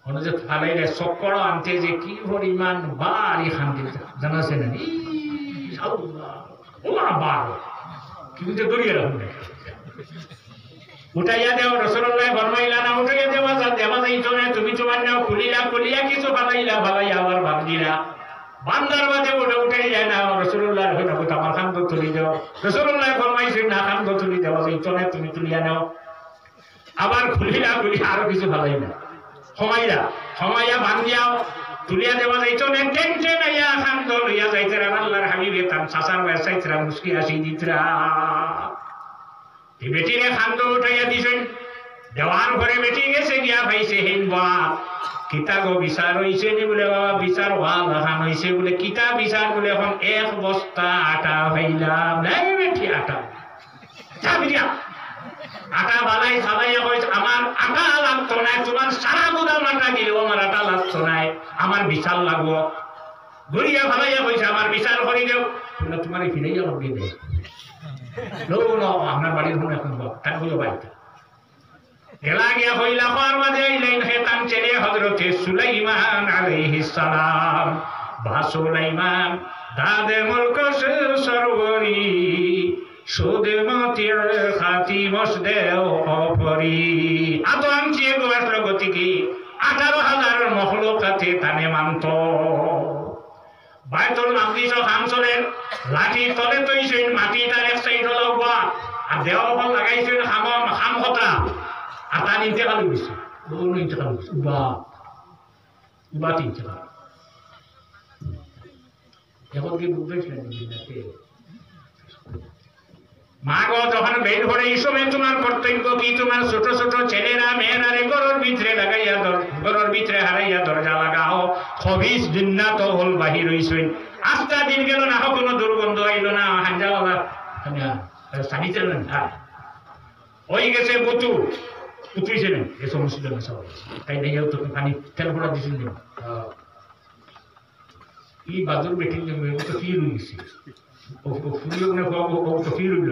অনুযায়ী ফালাইলে চক্কর আনতে যে কি পরিমাণ বাড়ি খান দিতে জানাছে না কিন্তু দড়িয়ে রাখুন উঠাইয়া দেও রাসূলুল্লাহ ফরমাইলা না উঠাইয়া দেওয়া যাইতো না তুমি তোমার নাও খুলিয়া কিছু ফালাইলা আবার ভাব দিলা বান্দার বাদে উঠাই যায় না রাসূলুল্লাহ কইতো আমার খান তো তুলি দাও রাসূলুল্লাহ ফরমাইছেন না খান তো তুলি দেওয়া যাইতো না তুমি তুলিয়া নাও আবার খুলিয়া আরো কিছু ফালাইলা সময়য়া বান্দিয়াও তুলিয়া দেওয়া যাইতো না টেনশন আইয়া খান তো লইয়া যাইতরা আল্লাহর হাবিবে তার চাচার ওয়াইসাইতরা মুস্কি আসি দিতরা বেটিরে খান্দ উঠাইয়া দিছেন দেওয়ার ঘরে বেটি গেছে গিয়া পাইছে হেন বাপ কিতা গো বিচার হইছে নি বলে বাবা বিচার ওয়াল খান হইছে বলে কিতা বিচার বলে এখন এক বস্তা আটা হইলাম নাই বেটি আটা চাবিয়া আটা বালাই খাবাইয়া কইছে আমার আটা লাগতো না তোমার সারা গুদাম আটা দিলেও আমার আটা লাগতো না আমার বিচার লাগবো গড়িয়া ভালাইয়া কইছে আমার বিচার করে দেও শুনে তোমার ফিরেই আমাকে দেয় আপনার বাড়ির মনে এখন তার হইল বাড়িতে গেলা গিয়া হইলা হওয়ার মাঝে আইলেন হেতান ছেলে হযরতে সুলাইমান আলাইহিস সালাম বা সুলাইমান দাদে মুলক সরবরি সুদে মতির খাতি মসদে অপরি আতো আনছি গো আসলো গতিকে 18,000 মখলুকাতে তানে মানত বাইতুল মাকদিস খামসলের লাঠি তলে তৈছেন মাটি তার এক সাইড হলো বা আর দেওয়াল লাগাইছেন খাম খতরা আর তার ইন্তেকাল হয়েছে বহু ইন্তেকাল হয়েছে উবা ইন্তেকাল এখন কি বুঝতেছিলেন মা গো যখন বের করে এই সময় তোমার কর্তব্য কি তোমার ছোট ছোট ছেলেরা মেয়েরা রে গরুর ভিতরে লাগাইয়া গরুর ভিতরে হারাইয়া দরজা লাগাও খবিস জিন্নাত হল বাহির হইছেন আস্তা দিন গেল না কোনো দুর্গন্ধ আইল না হাঞ্জাওয়ালা সানিতে না ওই গেছে বুতু পুতুইছিলেন এই সমস্ত সবাই তাই নাই তো পানি তেল পড়া দিয়েছিলেন এই বাদুর বেটিং তো কি রয়েছে ফুলিও না তো কি রইল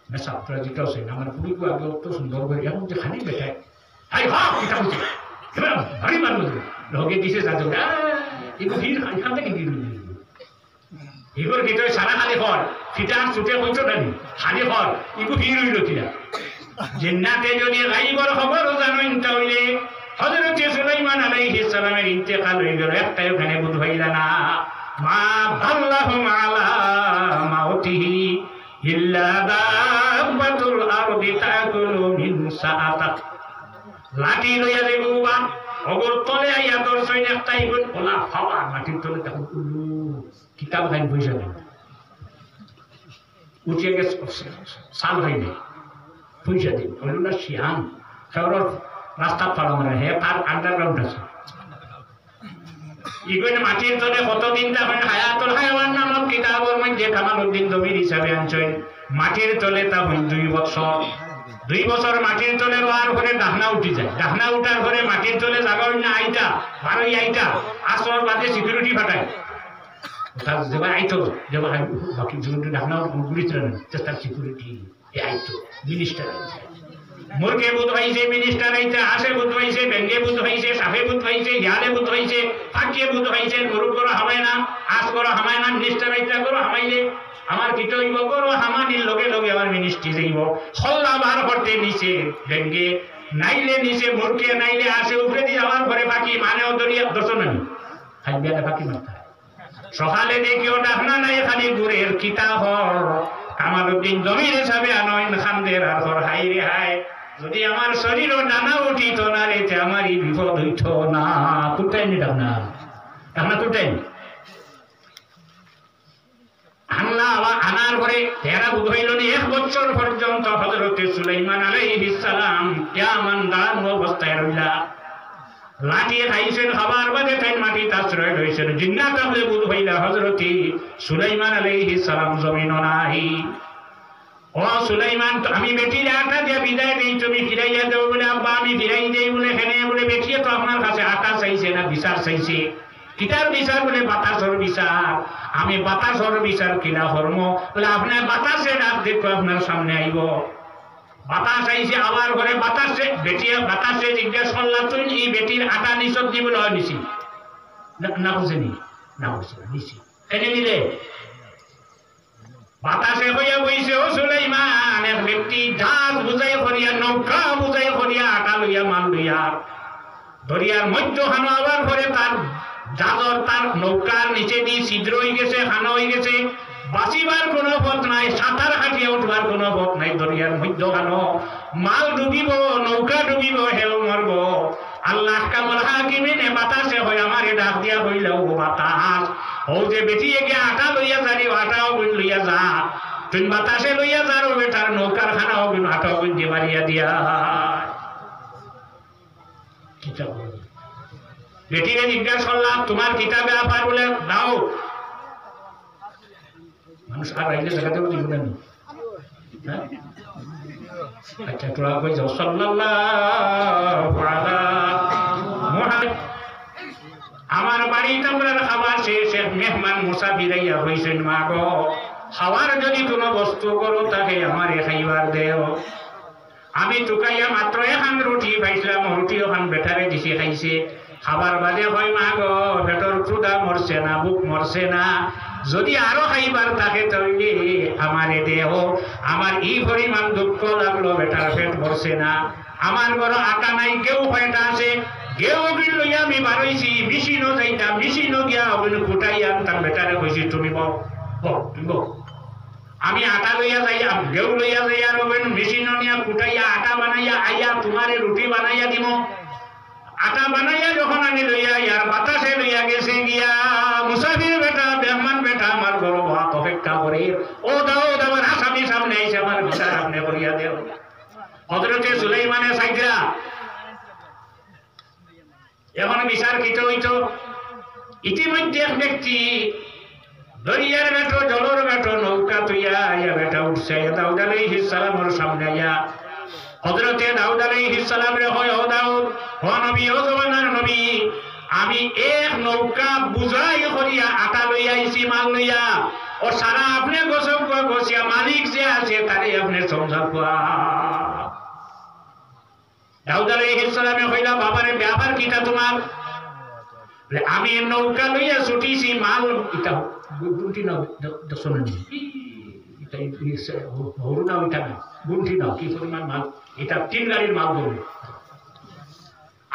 না সাপটা যেটা আছে আমার ফুলিকে আগে অত সুন্দর করে এখন যে খালি বেটায় হাই হা কিটা বলছে এবার ভারী মানুষ লগে দিছে যাতে এগুলো ভিড় এখান থেকে ভিড় এগুলো কি সারা খালি হর ফিটার ছুটে হইতো না খালি হর এগুলো ভিড় হইল কিনা জিন্নাতে যদি গাইবর খবর জানেন তাহলে হযরত সুলাইমান আলাইহিস সালামের ইন্তেকাল হয়ে গেল একটাই ওখানে বুঝ হইল না মা আল্লাহুম আলা মাউতিহি ইল্লা দাব্বাতুল আরদি তাকুলু মিন সাআতাক লাঠি লইয়া দেবুবা অগর তলে আইয়া দর্শন একটাই গুণ ওলা খাওয়া মাটির তলে তখন কিতাব খাই বইসা দেন উঠিয়ে গেছে সাল হয়নি পয়সা দিন হইল না শিয়ান শহরের রাস্তা পাড়া মানে হে তার আন্ডারগ্রাউন্ড আছে ইগুন মাটির তলে কতদিন তখন হায়াতুল হায়াওয়ান নামক কিতাবের মধ্যে কামালউদ্দিন দবির হিসাবে আনছেন মাটির তলে তা 2 বছর 2 বছর মাটির তলে রোয়ার পরে ডাহনা উঠি যায় ডাহনা উঠার পরে মাটির তলে জায়গা না আইটা বারোই আইটা আসর বাদে সিকিউরিটি ফাটায় তার যেবা আইতো যেবা বাকি জীবনটা ডাহনা গুলিতে চেষ্টার সিকিউরিটি আইতো মিনিস্টার মুরগে বুধ হয়েছে মিনিস্টার আইতে আসে বুধ হয়েছে ব্যাঙ্গে বুধ হয়েছে সাফে বুধ হয়েছে ইয়ালে বুধ হয়েছে ফাঁকিয়ে বুধ হয়েছে গরু করো হামায় না আস করো হামায় না মিনিস্টার আইতে করো হামাইলে আমার কি তৈব করো হামানির লগে লগে আমার মিনিস্ট্রি যাইব হল্লা বার করতে নিচে ব্যাঙ্গে নাইলে নিচে মুরগে নাইলে আসে উপরে দিয়ে আমার ঘরে ফাঁকি মানেও দরিয়া দর্শন আমি খাইবিয়ালে ফাঁকি মারতে সকালে দেখিও ডাকনা নাই খালি দূরের কিতাব কামালউদ্দিন জমির হিসাবে আনয়ন খানদের আর ঘর হাই রে হাই যদি আমার শরীরও ডানা উঠিত না রেতে আমারই বিপদ হইত না তুটাইনি ডাকনা ডাকনা তুটাইনি আনলা আবার আনার পরে তেরা বুধ হইল নি 1 বছর পর্যন্ত হযরতে সুলাইমান আলাইহিস সালাম কেমন দাঁড়ানো অবস্থায় রইলা লাঠি খাইছেন খাবার বাদে তাই মাটি আশ্রয় রয়েছেন জিন্নাত হলে বুধ হইলা হযরতে সুলাইমান আলাইহিস সালাম জমিন নাই ও সুলাইমান আমি বেটির আটা দিয়ে বিদায় দেই তুমি ফিরাইয়া দাও বলে আব্বা আমি ফিরাই দেই বলে হেনে বলে বেটিয়ে তো আপনার কাছে আটা চাইছে না বিচার চাইছে কিতার বিচার বলে বাতাসর বিচার আমি বাতাসর বিচার কিনা কর্ম বলে আপনার বাতাসে ডাক দেখো আপনার সামনে আইব বাতাস আইছে আবার ঘরে বাতাসে বেটিয়া বাতাসে জিজ্ঞাসা করলাম তুই এই বেটির আটা নিছত দি বলে হয় নিছি না বুঝেনি না বুঝে নিছি এনে নিলে বাতাসে হইয়া বইছে ও সুলাইমান এক ব্যক্তি জাহাজ বুঝাই করিয়া নৌকা বুঝাই করিয়া আটা লইয়া মাল লইয়া দরিয়ার মধ্য হানো আবার ঘরে তার জাদর তার নৌকার নিচে দিয়ে ছিদ্র হয়ে গেছে হানো হয়ে গেছে বাঁচিবার কোনো পথ নাই সাঁতার কাটিয়ে উঠবার কোনো পথ নাই দরিয়ার মধ্য হানো মাল ডুবিব নৌকা ডুবিব হেল মরব আল্লাহ কামল হাকিমিনে বাতাসে হয় আমারে ডাক দিয়া হইল ও বাতাস ও যে বেটিয়ে গিয়ে আটা লইয়া যারি আটাও গুণ লইয়া যা তুই বাতাসে লইয়া যার ও বেটার নৌকার খানাও গুণ আটাও গুণ দিয়ে মারিয়া দিয়া কিতাব বেটিরে জিজ্ঞাসা করলাম তোমার কিতাবে আপার বলে দাও মানুষ আর আইলে জায়গাতে দিব না আচ্ছা তোরা কই যাও সাল্লাল্লাহু আলা মুহাম্মদ আমার বাড়িতে আমরা খাবার শেষ মেহমান মুসাফির আইয়া হইছেন মা গো খাওয়ার যদি কোনো বস্তু করো তাকে আমার খাইবার দেও আমি টুকাইয়া মাত্র এখন রুটি পাইছিলাম রুটি ওখান বেটারে দিছি খাইছে খাবার বাদে হয় মা গো পেটর ক্ষুধা মরছে না বুক মরছে না যদি আরো খাইবার থাকে তৈরি আমারে দেহ আমার এই পরিমাণ দুঃখ লাগলো বেটার পেট মরছে না আমার বড় আটা নাই কেউ কয়টা আছে কেউ লইয়া আমি বারইছি মেশিনও যাইতাম মেশিনও গিয়া কুটাই আনতাম বেটারে কইছি তুমি বল তুমি বল আমি আটা লইয়া যাইয়া গেউ লইয়া যাইয়া রবেন মেশিনও নিয়া কুটাইয়া আটা বানাইয়া আইয়া তোমারে রুটি বানাইয়া দিব আটা বানাইয়া যখন আমি লইয়া ইয়ার বাতাসে লইয়া গেছে গিয়া মুসাফির বেটা মেহমান বেটা আমার বড় ভাত অপেক্ষা করে ও দাও আমার আসামি সামনে এসে আমার বিচার আপনি করিয়া দেও হযরতে সুলাইমানের সাইদরা এখন বিচার কৃত হইত ইতিমধ্যে এক ব্যক্তি দরিয়ার বেটো জলর বেটো নৌকা তুইয়া ইয়া বেটা উঠছে দাউদ আলাইহিস সালামের সামনে আইয়া হযরতে দাউদ আলাইহিস সালাম রে হয় ও দাউদ ও নবী ও জমানার নবী আমি এক নৌকা বুঝাই করিয়া আটা লইয়া আইছি মাল লইয়া ও সারা আপনি গোসব গোসিয়া মালিক যে আছে তারে আপনি সমঝাবা দাউদ আলাইহিস সালামে কইলা বাবারে ব্যাপার কিটা তোমার আমি নৌকা লইয়া ছুটিছি মাল এটা গুন্টি নাও শুনুন এটা হরু নাও এটা না গুন্টি নাও কি পরিমাণ মাল এটা 3 গাড়ির মাল বলবে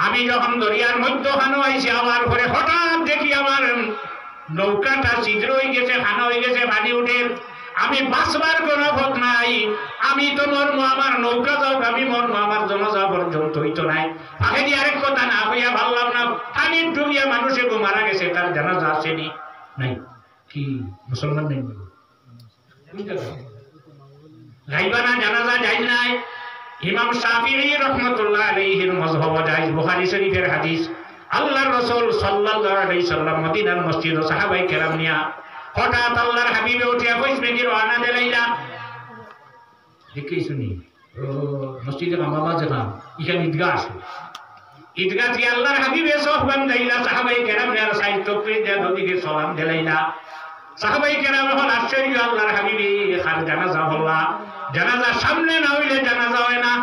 আমি যখন দরিয়ার মধ্যখানে আইছি আমার ঘরে হঠাৎ দেখি আমার নৌকাটা ছিদ্র হয়ে গেছে খানা হয়ে গেছে পানি উঠে আমি বাঁচবার কোনো পথ নাই আমি তো মর্ম আমার নৌকা যাও আমি মর্ম আমার জনজা পর্যন্ত হইতো নাই আগে দিয়ে আরেক কথা না হইয়া ভাবলাম না পানির ডুবিয়া মানুষে মারা গেছে তার জানাজা আসেনি নাই কি মুসলমান নেই যাইবা না জানাজা যাই নাই ইমাম শাফিঈ রাহমাতুল্লাহ আলাইহির মাযহাব জায়েজ বুখারী শরীফের হাদিস আল্লাহর রাসূল সাল্লাল্লাহু আলাইহি সাল্লাম মদিনার মসজিদ ও সাহাবায়ে কেরাম নিয়া হঠাৎ আল্লাহর হাবিবে উঠিয়া কইসবে কি রওনা দিলাইলা দেখি শুনি মসজিদে মামা জানাম এখানে ঈদগাহ আছে ঈদগাহ থেকে আল্লাহর হাবিবে সোহবান দাইলা সাহাবায়ে কেরাম এর সাইড তকবীর দেয়া নদীকে সালাম দিলাইলা সাহাবায়ে কেরাম হল আশ্চর্য আল্লাহর হাবিবে খান জানাজা হল্লা জানাজা সামনে না হইলে জানাজা হয় না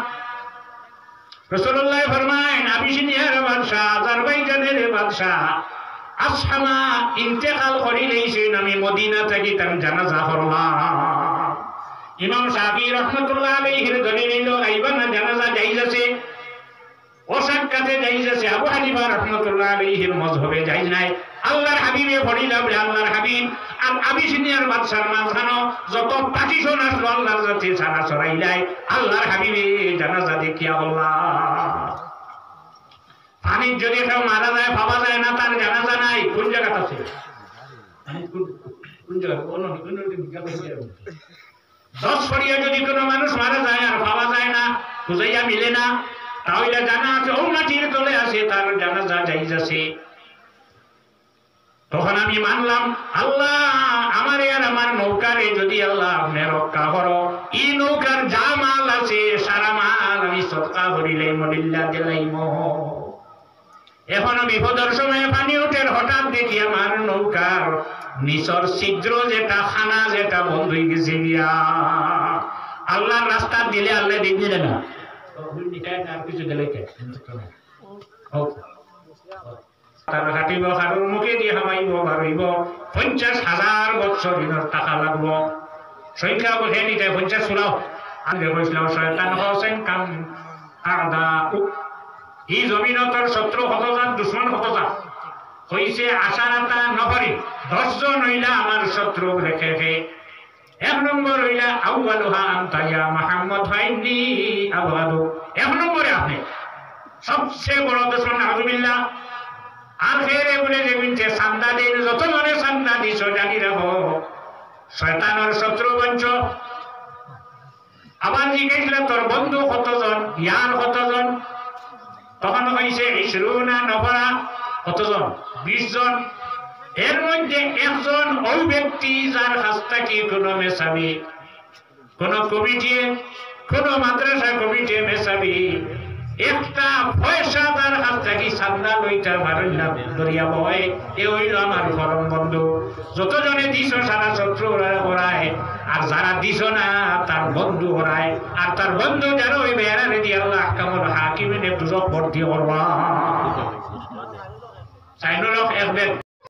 রাসূলুল্লাহ ফরমায়েন আবিসিনিয়ার বাদশা আজারবাইজানের বাদশা আসহামা ইন্তেকাল করিলেইছেন আমি মদিনা থেকে তার জানাজা হল্লাম ইমাম শাফিঈ রাহমাতুল্লাহ আলাইহির দলিল হলো আইবা না জানাজা জায়েজ আছে ওসাক্কাতে জায়েজ আছে আবু হানিফা রাহমাতুল্লাহ আলাইহির মাযহাবে জায়েজ নাই আল্লাহর হাবিবে ফরিলা বলে আল্লাহর হাবিব আর আবিসিনিয়ার বাদশার মাঝখানো যত পাটিশন আসলো আল্লাহর জাতি সারা সরাইলাই আল্লাহর হাবিবে জানাজা দেখিয়া আল্লাহ পানির যদি কেউ মারা যায় ভাবা যায় না তার জানাজা নাই কোন জায়গাটা আছে কোন জায়গা কোন 10 ফড়িয়া যদি কোনো মানুষ মারা যায় আর ভাবা যায় না খুঁজাইয়া মিলে না তাহলে জানা আছে ও মাটির তলে আছে তার জানাজা জায়েজ আছে তখন আমি মানলাম আল্লাহ আমারে আর আমার নৌকারে যদি আল্লাহ আপনি রক্ষা করো এই নৌকার যা মাল আছে সারা মাল আমি সদকা করিলাই মলিল্লা দিলাইম এখনো বিপদের সময় পানি উঠে হঠাৎ দেখি আমার নৌকার নিচর ছিদ্র যেটা খানা যেটা বন্ধ হয়ে গেছে গিয়া আল্লাহর রাস্তা দিলে আল্লাহ দিলে না কিছু দিলে তার হাঁটিব হাড়ুর মুখে দিয়ে হামাইব বাড়িব 50,000 বছর দিনের টাকা লাগবো সংখ্যা বসে নিতে 50 চুলাও আমি বসলাম শয়তান হোসেন কাম আদা এই জমিনতর শত্রু কতজন দুশ্মন কতজন হইছে আশারাতা নফরি 10 জন হইলা আমার শত্রু রেখে এক নম্বর হইলা আউয়ালুহা আনতা ইয়া মুহাম্মদ ফাইন্নি আবগাদু এক নম্বরে আপনি সবচেয়ে বড় দুশ্মন আযুবিল্লাহ আর ফেরে বলে যে সান্দা দিন যত মনে সান্দা দিছ জানি রাখো শয়তানের শত্রু বঞ্চ আবার জিজ্ঞেস তোর বন্ধু কতজন ইয়ার কতজন তখন হয়েছে 20 নফরা কতজন 20 জন এর মধ্যে একজন ওই ব্যক্তি যার কাছ থেকে কোনো মেসাবি কোন কমিটি কোন মাদ্রাসা কমিটি মেসাবি একটা পয়সা তার হাত থাকি সান্দা লইটা মারেন না দরিয়া বয় এ হইল আমার পরম বন্ধু যতজনে দিছ সারা শত্রু ওরায় আর যারা দিছ না তার বন্ধু ওরায় আর তার বন্ধু যারা ওই বেড়া রেডি আল্লাহ কামল হাকিমিনে দুজক ভর্তি করবা চাইন লোক এক